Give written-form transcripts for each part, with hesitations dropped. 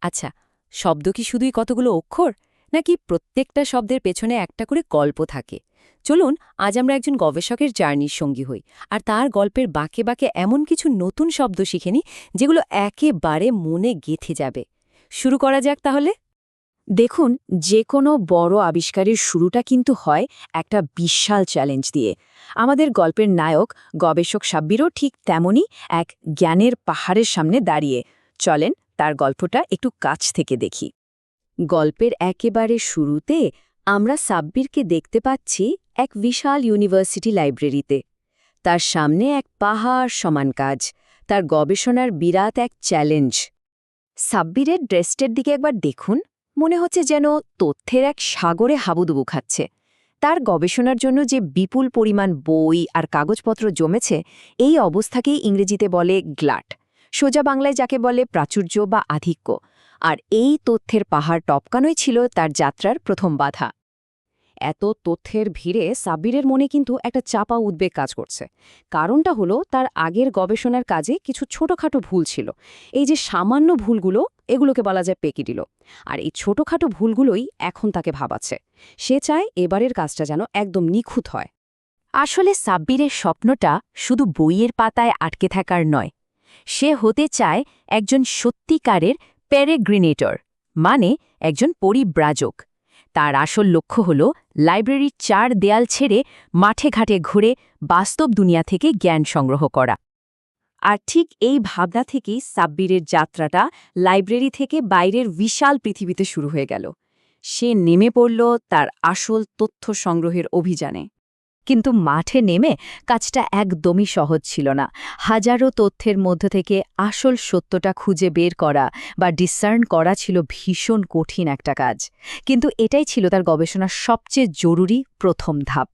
আচ্ছা, শব্দ কি শুধুই কতগুলো অক্ষর, নাকি প্রত্যেকটা শব্দের পেছনে একটা করে গল্প থাকে? চলুন আজ আমরা একজন গবেষকের জার্নির সঙ্গী হই, আর তার গল্পের বাঁকে বাঁকে এমন কিছু নতুন শব্দ শিখে নিই যেগুলো একেবারে মনে গেঁথে যাবে। শুরু করা যাক তাহলে। দেখুন, যে কোনো বড় আবিষ্কারের শুরুটা কিন্তু হয় একটা বিশাল চ্যালেঞ্জ দিয়ে। আমাদের গল্পের নায়ক গবেষক সাব্বিরও ঠিক তেমনই এক জ্ঞানের পাহাড়ের সামনে দাঁড়িয়ে। চলেন তার গল্পটা একটু কাছ থেকে দেখি। গল্পের একেবারে শুরুতে আমরা সাব্বিরকে দেখতে পাচ্ছি এক বিশাল ইউনিভার্সিটি লাইব্রেরিতে। তার সামনে এক পাহাড় সমান কাজ, তার গবেষণার বিরাট এক চ্যালেঞ্জ। সাব্বিরের ড্রেসটের দিকে একবার দেখুন, মনে হচ্ছে যেন তথ্যের এক সাগরে হাবুডুবু খাচ্ছে। তার গবেষণার জন্য যে বিপুল পরিমাণ বই আর কাগজপত্র জমেছে, এই অবস্থাকেই ইংরেজিতে বলে গ্লাট, সোজা বাংলায় যাকে বলে প্রাচুর্য বা আধিক্য। আর এই তথ্যের পাহাড় টপকানোই ছিল তার যাত্রার প্রথম বাধা। এত তথ্যের ভিড়ে সাব্বিরের মনে কিন্তু একটা চাপা উদ্বেগ কাজ করছে। কারণটা হলো তার আগের গবেষণার কাজে কিছু ছোটখাটো ভুল ছিল। এই যে সামান্য ভুলগুলো, এগুলোকে বলা যায় পেকিডিল। আর এই ছোটখাটো ভুলগুলোই এখন তাকে ভাবাচ্ছে। সে চায় এবারের কাজটা যেন একদম নিখুঁত হয়। আসলে সাব্বিরের স্বপ্নটা শুধু বইয়ের পাতায় আটকে থাকার নয়। সে হতে চায় একজন সত্যিকারের পেরেগ্রিনেটর, মানে একজন পরিব্রাজক। তার আসল লক্ষ্য হল লাইব্রেরির চার দেয়াল ছেড়ে মাঠে ঘাটে ঘুরে বাস্তব দুনিয়া থেকে জ্ঞান সংগ্রহ করা। আর ঠিক এই ভাবনা থেকেই সাব্বিরের যাত্রাটা লাইব্রেরি থেকে বাইরের বিশাল পৃথিবীতে শুরু হয়ে গেল। সে নেমে পড়ল তার আসল তথ্য সংগ্রহের অভিযানে। কিন্তু মাঠে নেমে কাজটা একদমই সহজ ছিল না। হাজারো তথ্যের মধ্য থেকে আসল সত্যটা খুঁজে বের করা বা ডিসার্ন করা ছিল ভীষণ কঠিন একটা কাজ। কিন্তু এটাই ছিল তার গবেষণার সবচেয়ে জরুরি প্রথম ধাপ।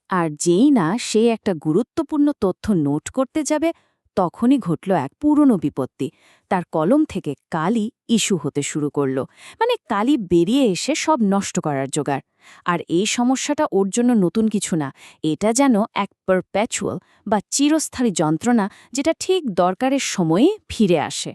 আর যেই না সে একটা গুরুত্বপূর্ণ তথ্য নোট করতে যাবে, তখনই ঘটল এক পুরনো বিপত্তি। তার কলম থেকে কালি ইস্যু হতে শুরু করল, মানে কালি বেরিয়ে এসে সব নষ্ট করার জোগাড়। আর এই সমস্যাটা ওর জন্য নতুন কিছু না, এটা যেন এক পারপ্যাচুয়াল বা চিরস্থায়ী যন্ত্রণা, যেটা ঠিক দরকারের সময়ে ফিরে আসে।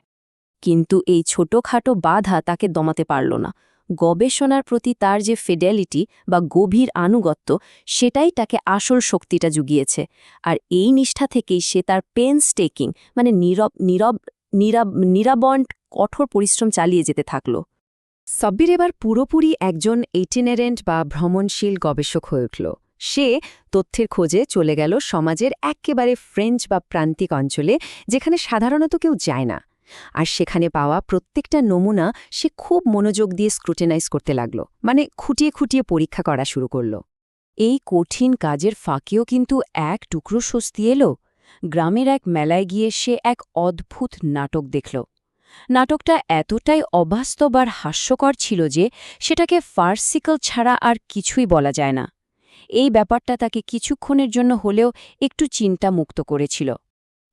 কিন্তু এই ছোটখাটো বাধা তাকে দমাতে পারল না। গবেষণার প্রতি তার যে ফিডেলিটি বা গভীর আনুগত্য, সেটাই তাকে আসল শক্তিটা জুগিয়েছে। আর এই নিষ্ঠা থেকেই সে তার পেনস্টেকিং, মানে নিরাবন্ড কঠোর পরিশ্রম চালিয়ে যেতে থাকল। সাব্বির এবার পুরোপুরি একজন ইটিনারেন্ট বা ভ্রমণশীল গবেষক হয়ে উঠল। সে তথ্যের খোঁজে চলে গেল সমাজের একেবারে ফ্রেঞ্চ বা প্রান্তিক অঞ্চলে, যেখানে সাধারণত কেউ যায় না। আর সেখানে পাওয়া প্রত্যেকটা নমুনা সে খুব মনোযোগ দিয়ে স্ক্রুটিনাইজ করতে লাগল, মানে খুঁটিয়ে খুঁটিয়ে পরীক্ষা করা শুরু করল। এই কঠিন কাজের ফাঁকেও কিন্তু এক টুকরো স্বস্তি এলো। গ্রামের এক মেলায় গিয়ে সে এক অদ্ভুত নাটক দেখল। নাটকটা এতটাই অবাস্তব আর হাস্যকর ছিল যে সেটাকে ফার্সিকল ছাড়া আর কিছুই বলা যায় না। এই ব্যাপারটা তাকে কিছুক্ষণের জন্য হলেও একটু চিন্তামুক্ত করেছিল।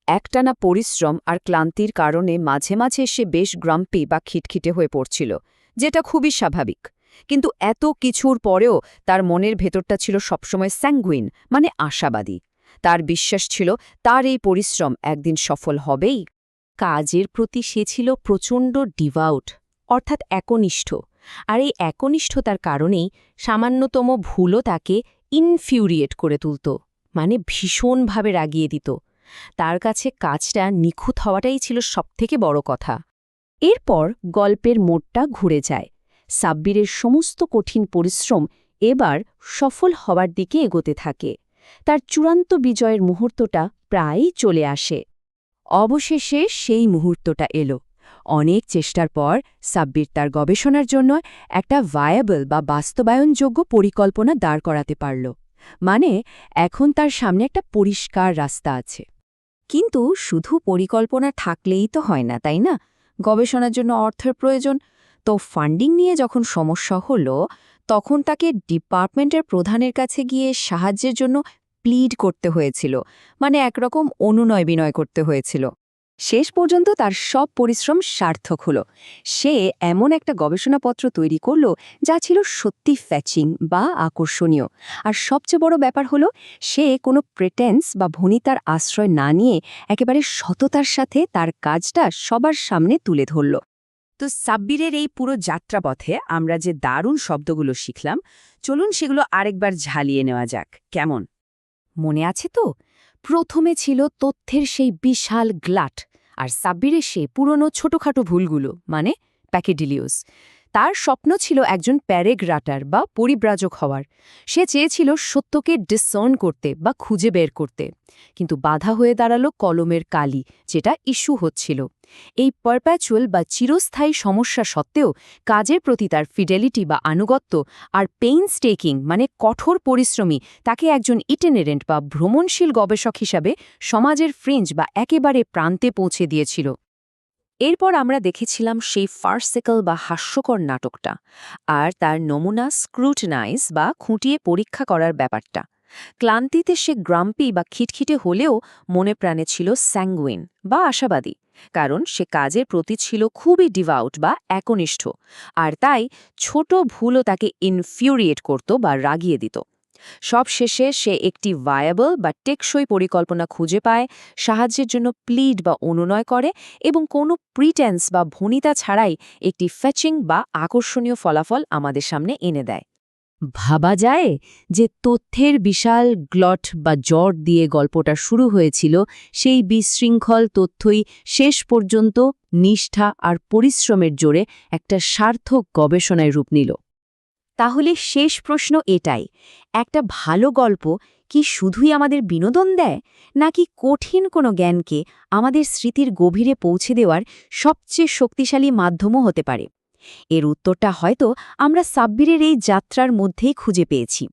একটানা পরিশ্রম আর ক্লান্তির কারণে মাঝে মাঝে সে বেশ গ্রাম্পি বা খিটখিটে হয়ে পড়ছিল, যেটা খুবই স্বাভাবিক। কিন্তু এত কিছুর পরেও তার মনের ভেতরটা ছিল সবসময় স্যাঙ্গুইন, মানে আশাবাদী। তার বিশ্বাস ছিল তার এই পরিশ্রম একদিন সফল হবেই। কাজের প্রতি সে ছিল প্রচণ্ড ডিভাউট, অর্থাৎ একনিষ্ঠ। আর এই একনিষ্ঠতার কারণেই সামান্যতম ভুলও তাকে ইনফিউরিয়েট করে তুলত, মানে ভীষণভাবে রাগিয়ে দিত। তার কাছে কাজটা নিখুঁত হওয়াটাই ছিল সবথেকে বড় কথা। এরপর গল্পের মোড়টা ঘুরে যায়। সাব্বিরের সমস্ত কঠিন পরিশ্রম এবার সফল হওয়ার দিকে এগোতে থাকে। তার চূড়ান্ত বিজয়ের মুহূর্তটা প্রায়ই চলে আসে। অবশেষে সেই মুহূর্তটা এলো। অনেক চেষ্টার পর সাব্বির তার গবেষণার জন্য একটা ভায়াবল বা বাস্তবায়নযোগ্য পরিকল্পনা দাঁড় করাতে পারল। মানে এখন তার সামনে একটা পরিষ্কার রাস্তা আছে। কিন্তু শুধু পরিকল্পনা থাকলেই তো হয় না, তাই না? গবেষণার জন্য অর্থের প্রয়োজন। তো ফান্ডিং নিয়ে যখন সমস্যা হলো, তখন তাকে ডিপার্টমেন্টের প্রধানের কাছে গিয়ে সাহায্যের জন্য প্লিড করতে হয়েছিল, মানে একরকম অনুনয় বিনয় করতে হয়েছিল। শেষ পর্যন্ত তার সব পরিশ্রম সার্থক হল। সে এমন একটা গবেষণাপত্র তৈরি করল যা ছিল সত্যি ফ্যাচিং বা আকর্ষণীয়। আর সবচেয়ে বড় ব্যাপার হলো, সে কোনো প্রেটেন্স বা ভনিতার আশ্রয় না নিয়ে একেবারে সততার সাথে তার কাজটা সবার সামনে তুলে ধরল। তো সাব্বিরের এই পুরো যাত্রাপথে আমরা যে দারুণ শব্দগুলো শিখলাম, চলুন সেগুলো আরেকবার ঝালিয়ে নেওয়া যাক। কেমন? মনে আছে তো? প্রথমে ছিল তথ্যের সেই বিশাল গ্লাট, আর সাব্বিরের সেই পুরনো ছোটখাটো ভুলগুলো, মানে প্যাকেডিলিওস। তার স্বপ্ন ছিল একজন প্যারেগ্রাটার বা পরিব্রাজক হওয়ার। সে চেয়েছিল সত্যকে ডিসসার্ন করতে বা খুঁজে বের করতে, কিন্তু বাধা হয়ে দাঁড়ালো কলমের কালি, যেটা ইস্যু হচ্ছিল। এই পারপ্যাচুয়াল বা চিরস্থায়ী সমস্যা সত্ত্বেও কাজের প্রতি তার ফিডেলিটি বা আনুগত্য আর পেইনস্টেকিং মানে কঠোর পরিশ্রমী তাকে একজন ইটেনারেন্ট বা ভ্রমণশীল গবেষক হিসাবে সমাজের ফ্রিঞ্জ বা একেবারে প্রান্তে পৌঁছে দিয়েছিল। এরপর আমরা দেখেছিলাম সেই ফার্সিকল বা হাস্যকর নাটকটা, আর তার নমুনা স্ক্রুটিনাইজ বা খুঁটিয়ে পরীক্ষা করার ব্যাপারটা। ক্লান্তিতে সে গ্রাম্পি বা খিটখিটে হলেও মনে প্রাণে ছিল স্যাঙ্গুইন বা আশাবাদী, কারণ সে কাজের প্রতি ছিল খুবই ডিভাউট বা একনিষ্ঠ, আর তাই ছোট ভুলও তাকে ইনফিউরিয়েট করত বা রাগিয়ে দিত। সব শেষে সে একটি ভায়াবল বা টেকসই পরিকল্পনা খুঁজে পায়, সাহায্যের জন্য প্লিড বা অনুনয় করে এবং কোনো প্রিটেন্স বা ভনিতা ছাড়াই একটি ফ্যাচিং বা আকর্ষণীয় ফলাফল আমাদের সামনে এনে দেয়। ভাবা যায় যে তথ্যের বিশাল গ্লট বা জট দিয়ে গল্পটা শুরু হয়েছিল, সেই বিশৃঙ্খল তথ্যই শেষ পর্যন্ত নিষ্ঠা আর পরিশ্রমের জোরে একটা সার্থক গবেষণায় রূপ নিল। তাহলে শেষ প্রশ্ন এটাই, একটা ভালো গল্প কি শুধুই আমাদের বিনোদন দেয়, নাকি কঠিন কোনো জ্ঞানকে আমাদের স্মৃতির গভীরে পৌঁছে দেওয়ার সবচেয়ে শক্তিশালী মাধ্যমও হতে পারে? এর উত্তরটা হয়তো আমরা সাব্বিরের এই যাত্রার মধ্যেই খুঁজে পেয়েছি।